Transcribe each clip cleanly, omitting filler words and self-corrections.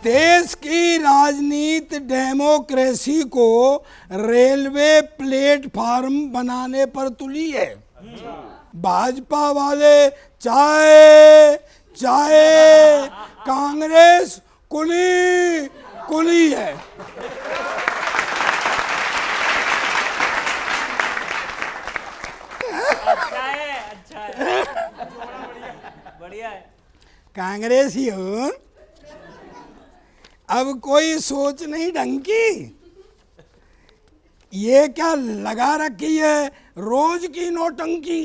देश की राजनीति डेमोक्रेसी को रेलवे प्लेटफार्म बनाने पर तुली है। भाजपा वाले चाहे चाहे, कांग्रेस कुली कुली है। अच्छा है, बढ़िया है। कांग्रेस ही हूं, अब कोई सोच नहीं ढंग की। ये क्या लगा रखी है रोज की नोटंकी?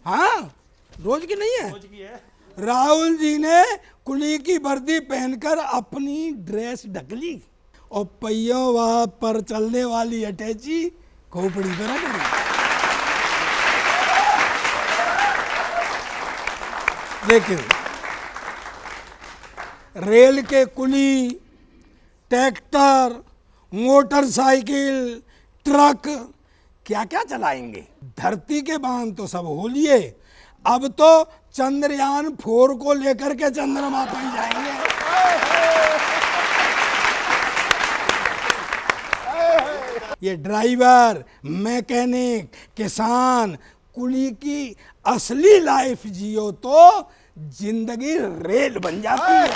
हाँ, रोज की नहीं है। राहुल जी ने कुली की वर्दी पहनकर अपनी ड्रेस ढक ली और पहियों वहां पर चलने वाली अटैची खोपड़ी पर रख ली। देखिए, रेल के कुली, ट्रैक्टर, मोटरसाइकिल, ट्रक क्या क्या चलाएंगे। धरती के बांध तो सब हो लिए, अब तो चंद्रयान 4 को लेकर के चंद्रमा पर जाएंगे। ये ड्राइवर, मैकेनिक, किसान, कुली की असली लाइफ जियो तो जिंदगी रेल बन जाती है।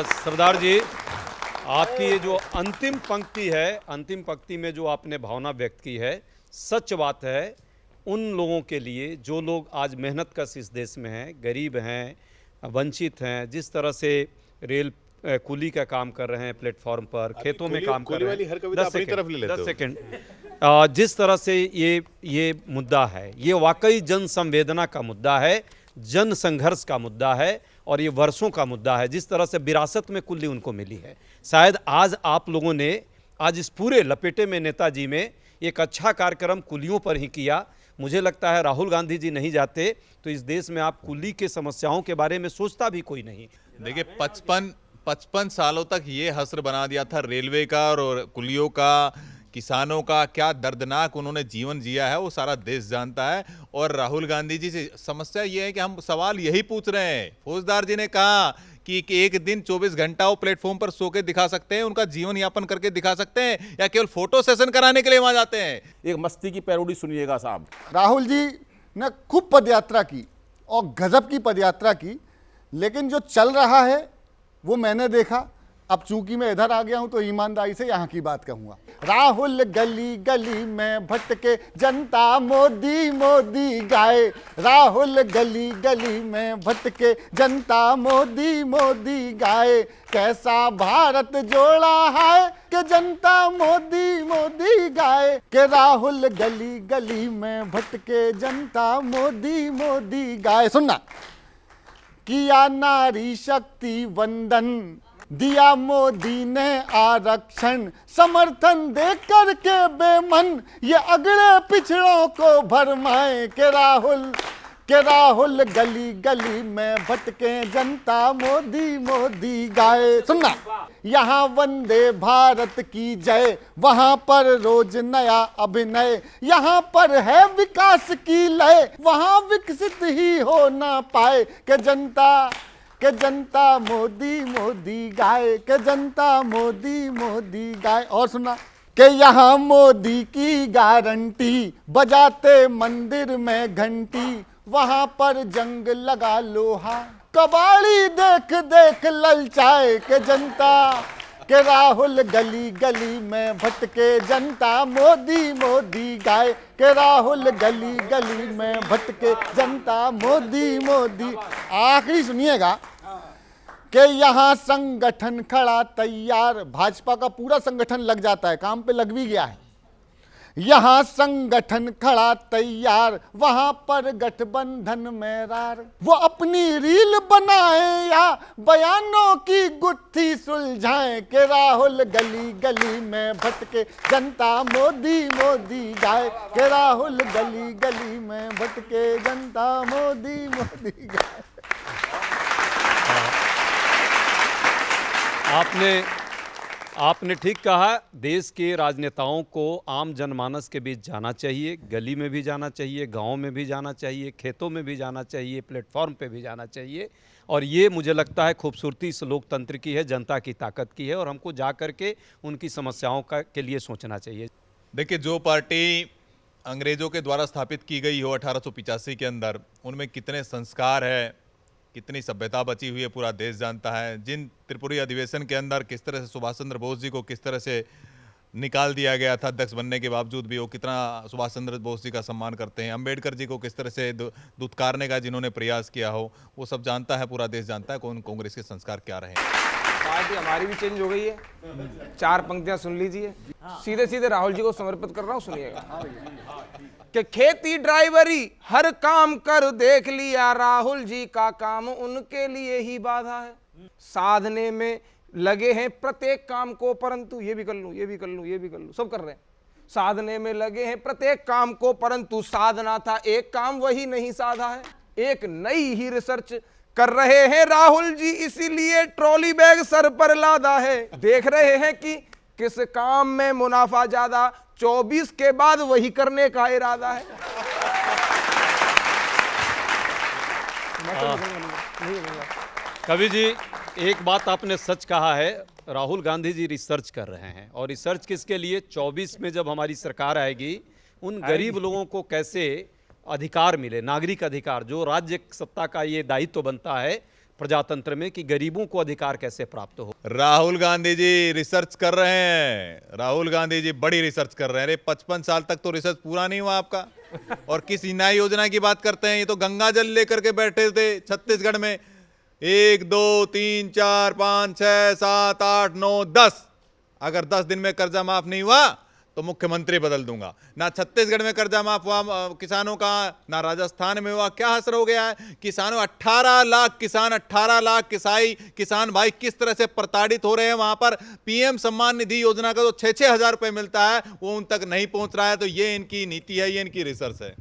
सरदार जी, आपकी ये जो अंतिम पंक्ति है, अंतिम पंक्ति में जो आपने भावना व्यक्त की है, सच बात है उन लोगों के लिए जो लोग आज मेहनत कश इस देश में हैं, गरीब हैं, वंचित हैं, जिस तरह से रेल कुली का काम कर रहे हैं, प्लेटफॉर्म पर, खेतों में काम कर रहे हैं। 10 सेकेंड। जिस तरह से ये मुद्दा है, ये वाकई जन संवेदना का मुद्दा है, जन संघर्ष का मुद्दा है और ये वर्षों का मुद्दा है। जिस तरह से विरासत में कुल्ली उनको मिली है, शायद आज आप लोगों ने आज इस पूरे लपेटे में नेताजी में एक अच्छा कार्यक्रम कुलियों पर ही किया। मुझे लगता है राहुल गांधी जी नहीं जाते तो इस देश में आप कुली के समस्याओं के बारे में सोचता भी कोई नहीं। देखिए, 55 सालों तक ये हस्र बना दिया था रेलवे का और कुलियों का, किसानों का। क्या दर्दनाक उन्होंने जीवन जिया है वो सारा देश जानता है। और राहुल गांधी जी से समस्या ये है कि हम सवाल यही पूछ रहे हैं। फौजदार जी ने कहा कि एक दिन 24 घंटा वो प्लेटफॉर्म पर सो के दिखा सकते हैं, उनका जीवन यापन करके दिखा सकते हैं, या केवल फोटो सेशन कराने के लिए वहां जाते हैं। एक मस्ती की पैरोडी सुनिएगा साहब। राहुल जी ने खूब पदयात्रा की और गजब की पदयात्रा की, लेकिन जो चल रहा है वो मैंने देखा। अब चूंकि मैं इधर आ गया हूं तो ईमानदारी से यहाँ की बात कहूंगा। राहुल गली गली में भटके, जनता मोदी मोदी गाए। राहुल गली गली में भटके, जनता मोदी मोदी गाए। कैसा भारत जोड़ा है कि जनता मोदी मोदी गाए। कि राहुल गली गली में भटके, जनता मोदी मोदी गाए। सुनना, किया नारी शक्ति वंदन, दिया मोदी ने आरक्षण, समर्थन दे करके बेमन ये अगले पिछड़ों को भरमाए। के राहुल गली गली में भटके, जनता मोदी मोदी गाए। सुनना, यहाँ वंदे भारत की जय, वहाँ पर रोज नया अभिनय। यहाँ पर है विकास की लय, वहाँ विकसित ही हो ना पाए। के जनता मोदी मोदी गाए, के जनता मोदी मोदी गाए। और सुना, कि यहाँ मोदी की गारंटी, बजाते मंदिर में घंटी। वहाँ पर जंग लगा लोहा, कबाड़ी देख देख ललचाए। के जनता, के राहुल गली गली में भटके, जनता मोदी मोदी गाए। के राहुल गली गली में भटके, जनता मोदी मोदी। आखिरी सुनिएगा कि यहाँ संगठन खड़ा तैयार। भाजपा का पूरा संगठन लग जाता है, काम पे लग भी गया है। यहाँ संगठन खड़ा तैयार, वहां पर गठबंधन में रार। वो अपनी रील बनाए या बयानों की गुत्थी सुलझाएं। के राहुल गली गली में भटके, जनता मोदी मोदी गाए। के राहुल गली गली में भटके, जनता मोदी मोदी गाए। आपने ठीक कहा, देश के राजनेताओं को आम जनमानस के बीच जाना चाहिए, गली में भी जाना चाहिए, गांव में भी जाना चाहिए, खेतों में भी जाना चाहिए, प्लेटफॉर्म पे भी जाना चाहिए। और ये मुझे लगता है खूबसूरती इस लोकतंत्र की है, जनता की ताकत की है, और हमको जा कर के उनकी समस्याओं के लिए सोचना चाहिए। देखिए, जो पार्टी अंग्रेजों के द्वारा स्थापित की गई हो 1885 के अंदर, उनमें कितने संस्कार है, कितनी सभ्यता बची हुई है, पूरा देश जानता है। जिन त्रिपुरी अधिवेशन के अंदर किस तरह से सुभाष चंद्र बोस जी को किस तरह से निकाल दिया गया था, अध्यक्ष बनने के बावजूद भी वो कितना सुभाष चंद्र बोस जी का सम्मान करते हैं, अंबेडकर जी को किस तरह से दुत्कारने का जिन्होंने प्रयास किया हो, वो सब जानता है, पूरा देश जानता है कौन कांग्रेस के संस्कार क्या रहे हैं। पार्टी हमारी भी चेंज हो गई है। 4 पंक्तियां सुन लीजिए, सीधे सीधे राहुल जी को समर्पित कर रहा हूं, सुनिएगा कि खेती ड्राइवरी हर काम कर देख लिया, राहुल जी का काम उनके लिए ही बाधा है। साधने में लगे हैं प्रत्येक काम को, परंतु ये भी कर लूं, ये भी कर लूं, ये भी कर लूं, सब कर रहे हैं। साधने में लगे हैं प्रत्येक काम को, परंतु साधना था एक काम, वही नहीं साधा है। एक नई ही रिसर्च कर रहे हैं राहुल जी, इसीलिए ट्रॉली बैग सर पर लादा है। देख रहे हैं कि किस काम में मुनाफा ज्यादा, 24 के बाद वही करने का इरादा है। कवि जी, एक बात आपने सच कहा है, राहुल गांधी जी रिसर्च कर रहे हैं, और रिसर्च किसके लिए? 24 में जब हमारी सरकार आएगी, उन गरीब लोगों को कैसे अधिकार मिले, नागरिक अधिकार, जो राज्य सत्ता का ये दायित्व बनता है प्रजातंत्र में कि गरीबों को अधिकार कैसे प्राप्त हो। राहुल गांधी जी रिसर्च कर रहे हैं, राहुल गांधी जी बड़ी रिसर्च कर रहे हैं। अरे 55 साल तक तो रिसर्च पूरा नहीं हुआ आपका, और किस न्याय योजना की बात करते हैं? ये तो गंगा जल लेकर के बैठे थे छत्तीसगढ़ में। 1 2 3 4 5 6 7 8 9 10, अगर 10 दिन में कर्जा माफ नहीं हुआ तो मुख्यमंत्री बदल दूंगा। ना छत्तीसगढ़ में कर्जा माफ हुआ किसानों का, ना राजस्थान में हुआ। क्या असर हो गया है किसानों? 18 लाख किसान, 18 लाख किसान भाई किस तरह से प्रताड़ित हो रहे हैं। वहां पर पीएम सम्मान निधि योजना का जो 6-6 हजार रुपए मिलता है वो उन तक नहीं पहुंच रहा है। तो ये इनकी नीति है, ये इनकी रिसर्च है।